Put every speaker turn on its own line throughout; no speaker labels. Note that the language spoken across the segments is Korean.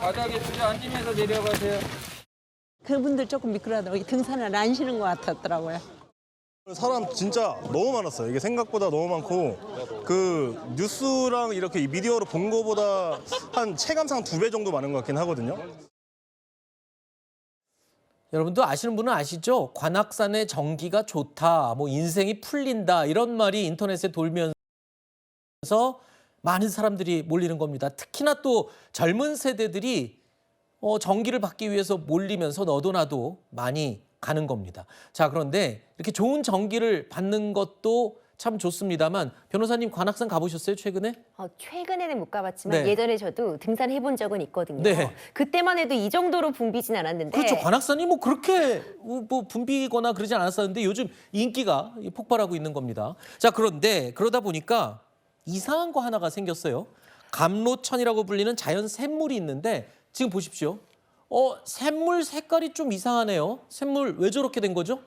바닥에 주저앉으면서 내려가세요.
그분들 조금 미끄러워도 등산을 안 쉬는 것 같았더라고요.
사람 진짜 너무 많았어요. 이게 생각보다 너무 많고 그 뉴스랑 이렇게 미디어로 본 거보다 한 체감상 2배 정도 많은 것 같긴 하거든요.
여러분도 아시는 분은 아시죠? 관악산의 정기가 좋다, 뭐 인생이 풀린다 이런 말이 인터넷에 돌면서 많은 사람들이 몰리는 겁니다. 특히나 또 젊은 세대들이 정기를 받기 위해서 몰리면서 너도 나도 많이 가는 겁니다. 자, 그런데 이렇게 좋은 정기를 받는 것도 참 좋습니다만 변호사님 관악산 가보셨어요, 최근에?
최근에는 못 가봤지만
네.
예전에 저도 등산해본 적은 있거든요.
네.
그때만 해도 이 정도로 붐비진 않았는데.
그렇죠. 관악산이 뭐 그렇게 뭐 붐비거나 그러지 않았었는데 요즘 인기가 폭발하고 있는 겁니다. 자, 그런데 그러다 보니까 이상한 거 하나가 생겼어요. 감로천이라고 불리는 자연 샘물이 있는데 지금 보십시오. 샘물 색깔이 좀 이상하네요. 샘물 왜 저렇게 된 거죠?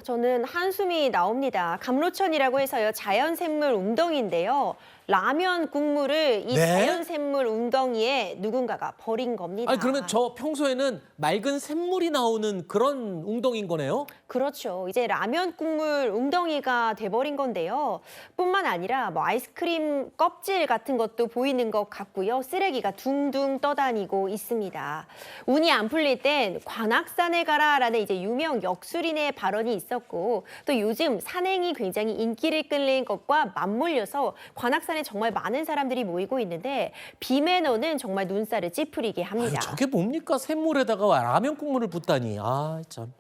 저는 한숨이 나옵니다. 감로천이라고 해서요. 자연샘물 웅덩이인데요. 라면 국물을 이
네?
자연샘물 웅덩이에 누군가가 버린 겁니다.
아니 그러면 저 평소에는 맑은 샘물이 나오는 그런 웅덩이인 거네요?
그렇죠. 이제 라면 국물 웅덩이가 돼버린 건데요. 뿐만 아니라 뭐 아이스크림 껍질 같은 것도 보이는 것 같고요. 쓰레기가 둥둥 떠다니고 있습니다. 운이 안 풀릴 땐 관악산에 가라라는 이제 유명 역술인의 발언이 있었고 또 요즘 산행이 굉장히 인기를 끌는 것과 맞물려서 관악산에 정말 많은 사람들이 모이고 있는데 비매너는 정말 눈살을 찌푸리게 합니다.
아유, 저게 뭡니까? 샘물에다가 라면 국물을 붓다니. 참.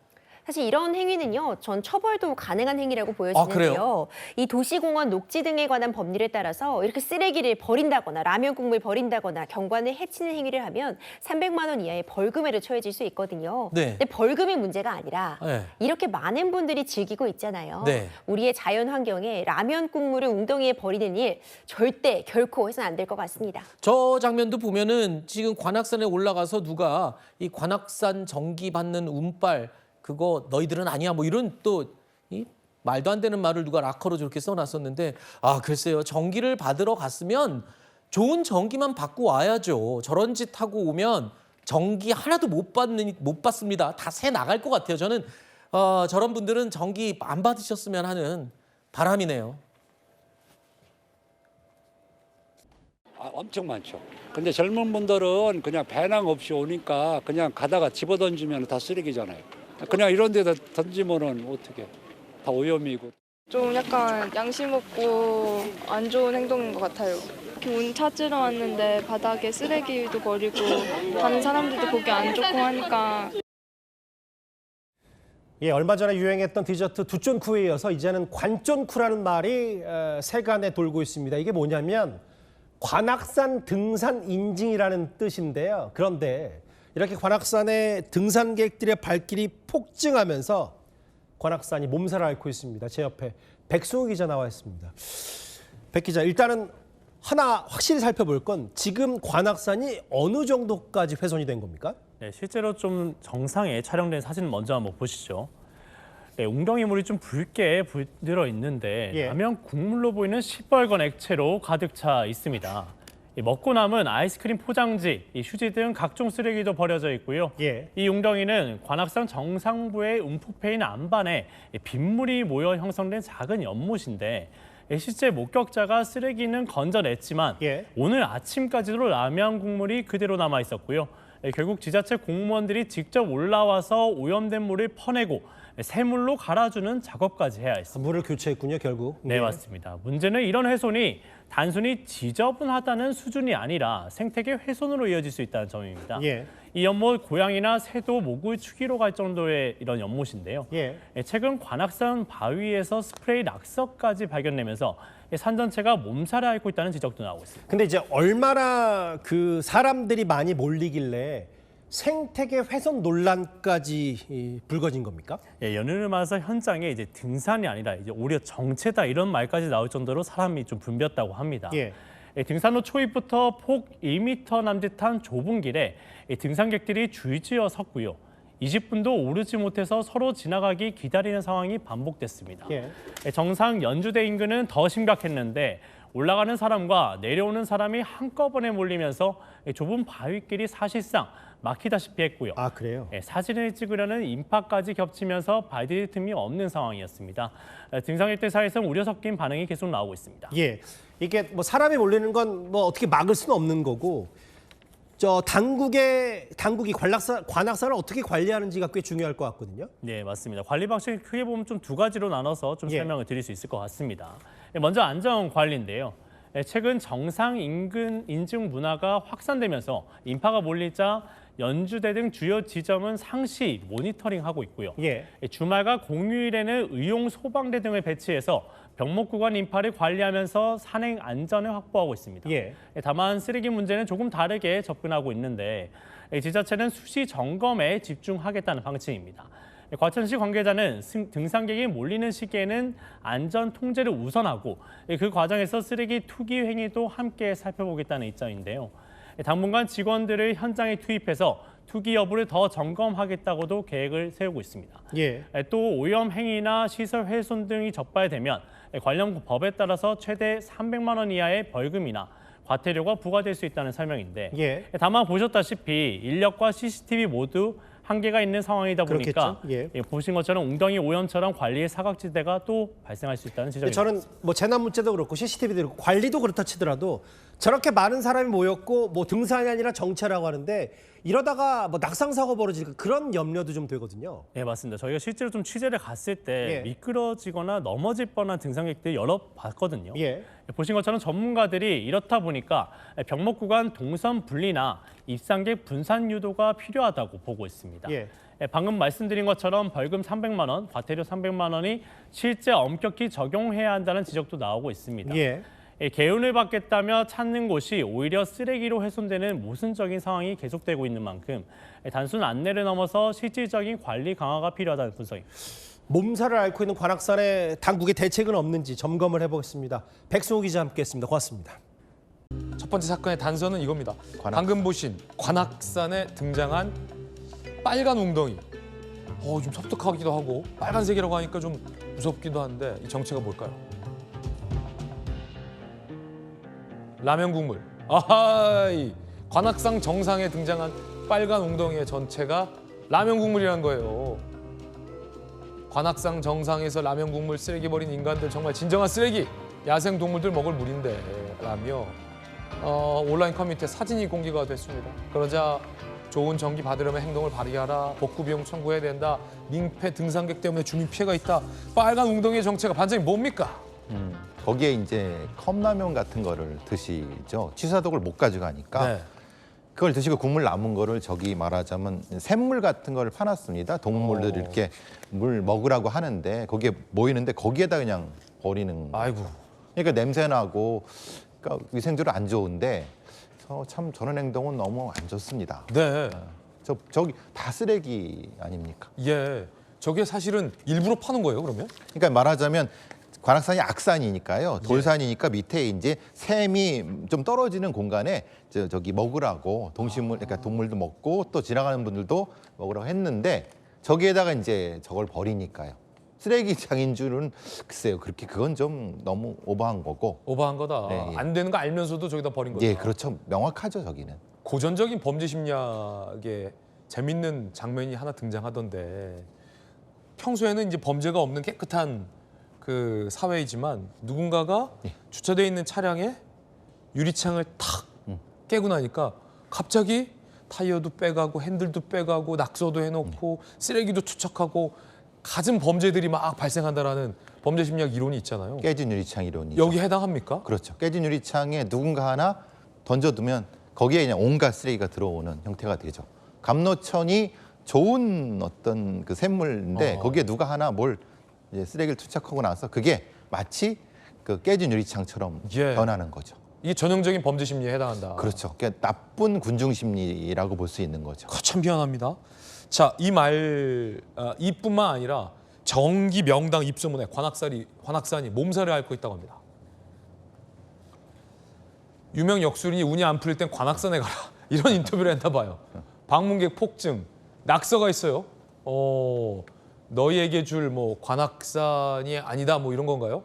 사실 이런 행위는요, 전 처벌도 가능한 행위라고 보여지는데요.
그래요?
이 도시공원 녹지 등에 관한 법률에 따라서 이렇게 쓰레기를 버린다거나 라면 국물 버린다거나 경관을 해치는 행위를 하면 300만 원 이하의 벌금에도 처해질 수 있거든요.
네.
근데 벌금이 문제가 아니라
네.
이렇게 많은 분들이 즐기고 있잖아요.
네.
우리의 자연 환경에 라면 국물을 웅덩이에 버리는 일 절대 결코 해서는 안 될 것 같습니다.
저 장면도 보면은 지금 관악산에 올라가서 누가 이 관악산 정기 받는 운빨 그거 너희들은 아니야 뭐 이런 또 이 말도 안 되는 말을 누가 락커로 저렇게 써놨었는데 글쎄요. 정기를 받으러 갔으면 좋은 정기만 받고 와야죠. 저런 짓 하고 오면 정기 하나도 못 받습니다. 다 새 나갈 것 같아요. 저는 저런 분들은 정기 안 받으셨으면 하는 바람이네요.
엄청 많죠. 근데 젊은 분들은 그냥 배낭 없이 오니까 그냥 가다가 집어던지면 다 쓰레기잖아요. 그냥 이런 데다 던지면은 어떻게 다 오염이고.
좀 약간 양심 없고 안 좋은 행동인 것 같아요. 이렇게 운 찾으러 왔는데 바닥에 쓰레기도 버리고 다른 사람들도 보기 안 좋고 하니까.
예, 얼마 전에 유행했던 디저트 두쫀쿠에 이어서 이제는 관쫀쿠라는 말이 세간에 돌고 있습니다. 이게 뭐냐면 관악산 등산 인증이라는 뜻인데요. 그런데 이렇게 관악산의 등산객들의 발길이 폭증하면서 관악산이 몸살을 앓고 있습니다. 제 옆에 백승우 기자 나와 있습니다. 백 기자, 일단은 하나 확실히 살펴볼 건 지금 관악산이 어느 정도까지 훼손이 된 겁니까?
네, 실제로 좀 정상에 촬영된 사진 먼저 한번 보시죠. 네, 웅덩이 물이 좀 붉게 들어 있는데 라면 국물로 보이는 시뻘건 액체로 가득 차 있습니다. 먹고 남은 아이스크림 포장지, 휴지 등 각종 쓰레기도 버려져 있고요. 이 웅덩이는 관악산 정상부의 움푹패인 안반에 빗물이 모여 형성된 작은 연못인데 실제 목격자가 쓰레기는 건져냈지만 오늘 아침까지도 라면 국물이 그대로 남아 있었고요. 결국 지자체 공무원들이 직접 올라와서 오염된 물을 퍼내고 새물로 갈아주는 작업까지 해야 했습니다.
물을 교체했군요, 결국.
네, 맞습니다. 문제는 이런 훼손이 단순히 지저분하다는 수준이 아니라 생태계 훼손으로 이어질 수 있다는 점입니다. 이 연못 고양이나 새도 목을 축이러 갈 정도의 이런 연못인데요. 최근 관악산 바위에서 스프레이 낙서까지 발견되면서 산 전체가 몸살을 앓고 있다는 지적도 나오고 있습니다.
근데 이제 얼마나 그 사람들이 많이 몰리길래 생태계 훼손 논란까지 불거진 겁니까?
연휴를 맞아서 현장에 이제 등산이 아니라 이제 오히려 정체다 이런 말까지 나올 정도로 사람이 좀 붐볐다고 합니다. 등산로 초입부터 폭 1m 남짓한 좁은 길에 등산객들이 줄지어 섰고요. 20분도 오르지 못해서 서로 지나가기 기다리는 상황이 반복됐습니다. 정상 연주대 인근은 더 심각했는데 올라가는 사람과 내려오는 사람이 한꺼번에 몰리면서 좁은 바위길이 사실상 막히다시피 했고요.
아, 그래요?
사진을 찍으려는 인파까지 겹치면서 발디딜 틈이 없는 상황이었습니다. 등산 일대 사이에서 우려 섞인 반응이 계속 나오고 있습니다.
예, 이게 뭐 사람이 몰리는 건 뭐 어떻게 막을 수는 없는 거고, 당국이 관악산을 어떻게 관리하는지가 꽤 중요할 것 같거든요.
네, 맞습니다. 관리 방식을 크게 보면 좀 두 가지로 나눠서 좀
예.
설명을 드릴 수 있을 것 같습니다. 먼저 안전 관리인데요. 최근 정상 인증 문화가 확산되면서 인파가 몰리자 연주대 등 주요 지점은 상시 모니터링하고 있고요.
예.
주말과 공휴일에는 의용 소방대 등을 배치해서 병목 구간 인파를 관리하면서 산행 안전을 확보하고 있습니다.
예.
다만 쓰레기 문제는 조금 다르게 접근하고 있는데 지자체는 수시 점검에 집중하겠다는 방침입니다. 과천시 관계자는 등산객이 몰리는 시기에는 안전 통제를 우선하고 그 과정에서 쓰레기 투기 행위도 함께 살펴보겠다는 입장인데요. 당분간 직원들을 현장에 투입해서 투기 여부를 더 점검하겠다고도 계획을 세우고 있습니다.
예.
또 오염 행위나 시설 훼손 등이 적발되면 관련 법에 따라서 최대 300만 원 이하의 벌금이나 과태료가 부과될 수 있다는 설명인데
예.
다만 보셨다시피 인력과 CCTV 모두 한계가 있는 상황이다 보니까
그렇겠죠. 예.
보신 것처럼 웅덩이 오염처럼 관리의 사각지대가 또 발생할 수 있다는 지적입니다.
저는 뭐 재난 문제도 그렇고 CCTV도 그렇고 관리도 그렇다 치더라도 저렇게 많은 사람이 모였고 뭐 등산이 아니라 정체라고 하는데 이러다가 뭐 낙상 사고 벌어지니까 그런 염려도 좀 되거든요.
네, 맞습니다. 저희가 실제로 좀 취재를 갔을 때
예.
미끄러지거나 넘어질 뻔한 등산객들 여러 봤거든요.
예.
보신 것처럼 전문가들이 이렇다 보니까 병목 구간 동선 분리나 입산객 분산 유도가 필요하다고 보고 있습니다.
예.
방금 말씀드린 것처럼 벌금 300만 원, 과태료 300만 원이 실제 엄격히 적용해야 한다는 지적도 나오고 있습니다.
예.
개운을 받겠다며 찾는 곳이 오히려 쓰레기로 훼손되는 모순적인 상황이 계속되고 있는 만큼 단순 안내를 넘어서 실질적인 관리 강화가 필요하다는 분석입니다.
몸살을 앓고 있는 관악산에 당국의 대책은 없는지 점검을 해보겠습니다. 백승호 기자 함께했습니다. 고맙습니다.
첫 번째 사건의 단서는 이겁니다. 방금 보신 관악산에 등장한 빨간 웅덩이. 좀 섬뜩하기도 하고 빨간색이라고 하니까 좀 무섭기도 한데 이 정체가 뭘까요? 라면 국물. 아하이, 관악산 정상에 등장한 빨간 웅덩이의 전체가 라면 국물이란 거예요. 관악산 정상에서 라면 국물 쓰레기 버린 인간들 정말 진정한 쓰레기. 야생 동물들 먹을 물인데 라며 온라인 커뮤니티에 사진이 공개가 됐습니다. 그러자 좋은 전기 받으려면 행동을 발휘하라. 복구 비용 청구해야 된다. 민폐 등산객 때문에 주민 피해가 있다. 빨간 웅덩이의 정체가 반전이 뭡니까?
거기에 이제 컵라면 같은 거를 드시죠. 취사독을 못 가져가니까
네.
그걸 드시고 국물 남은 거를 저기 말하자면 샘물 같은 거를 파놨습니다. 동물들 이렇게 물 먹으라고 하는데 거기에 모이는데 거기에다 그냥 버리는.
아이고.
그러니까 냄새 나고 그러니까 위생적으로 안 좋은데 참 저런 행동은 너무 안 좋습니다.
네.
저기 다 쓰레기 아닙니까?
예. 저게 사실은 일부러 파는 거예요, 그러면?
그러니까 말하자면 관악산이 악산이니까요. 돌산이니까 밑에 이제 샘이 좀 떨어지는 공간에 저기 먹으라고 동식물, 그러니까 동물도 먹고 또 지나가는 분들도 먹으라고 했는데 저기에다가 이제 저걸 버리니까요. 쓰레기장인 줄은 글쎄요. 그렇게 그건 좀 너무 오버한 거고.
오버한 거다.
네, 예.
안 되는 거 알면서도 저기다 버린 거다.
예, 그렇죠. 명확하죠, 저기는.
고전적인 범죄 심리학에 재밌는 장면이 하나 등장하던데 평소에는 이제 범죄가 없는 깨끗한 그 사회이지만 누군가가 주차되어 있는 차량에 유리창을 탁 깨고 나니까 갑자기 타이어도 빼가고 핸들도 빼가고 낙서도 해놓고 쓰레기도 투척하고 갖은 범죄들이 막 발생한다라는 범죄 심리학 이론이 있잖아요.
깨진 유리창 이론이죠.
여기 해당합니까?
그렇죠. 깨진 유리창에 누군가 하나 던져두면 거기에 그냥 온갖 쓰레기가 들어오는 형태가 되죠. 감로천이 좋은 어떤 그 샘물인데 거기에 누가 하나 뭘 이제 쓰레기를 투척하고 나서 그게 마치 그 깨진 유리창처럼
예.
변하는 거죠.
이게 전형적인 범죄 심리에 해당한다.
그렇죠. 그게 나쁜 군중 심리라고 볼 수 있는 거죠.
참 미안합니다. 자, 이뿐만 아니라 정기 명당 입소문에 관악산이 몸살을 앓고 있다고 합니다. 유명 역술인이 운이 안 풀릴 땐 관악산에 가라. 이런 인터뷰를 했나 봐요. 방문객 폭증, 낙서가 있어요. 너희에게 줄 뭐 관악산이 아니다 뭐 이런 건가요?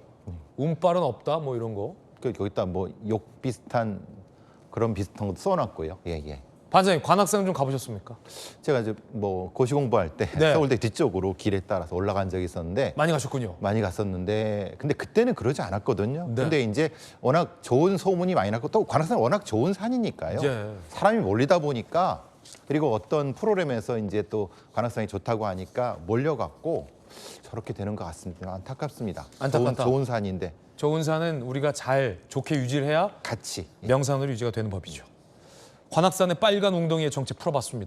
운빨은 없다 뭐 이런 거.
거기다 뭐 욕 비슷한 그런 비슷한 것도 써놨고요. 예, 예.
반장님 관악산 좀 가보셨습니까?
제가 이제 뭐 고시 공부할 때
네.
서울대 뒤쪽으로 길에 따라서 올라간 적이 있었는데
많이 가셨군요.
많이 갔었는데 근데 그때는 그러지 않았거든요.
네.
근데 이제 워낙 좋은 소문이 많이 났고 또 관악산 워낙 좋은 산이니까요.
예.
사람이 몰리다 보니까 그리고 어떤 프로그램에서 이제 또 관악산이 좋다고 하니까 몰려갔고 저렇게 되는 것 같습니다. 안타깝습니다.
안타깝다.
좋은 산인데
좋은 산은 우리가 잘 좋게 유지를 해야
같이
명산으로 유지가 되는 법이죠. 관악산의 빨간 웅덩이의 정체 풀어봤습니다.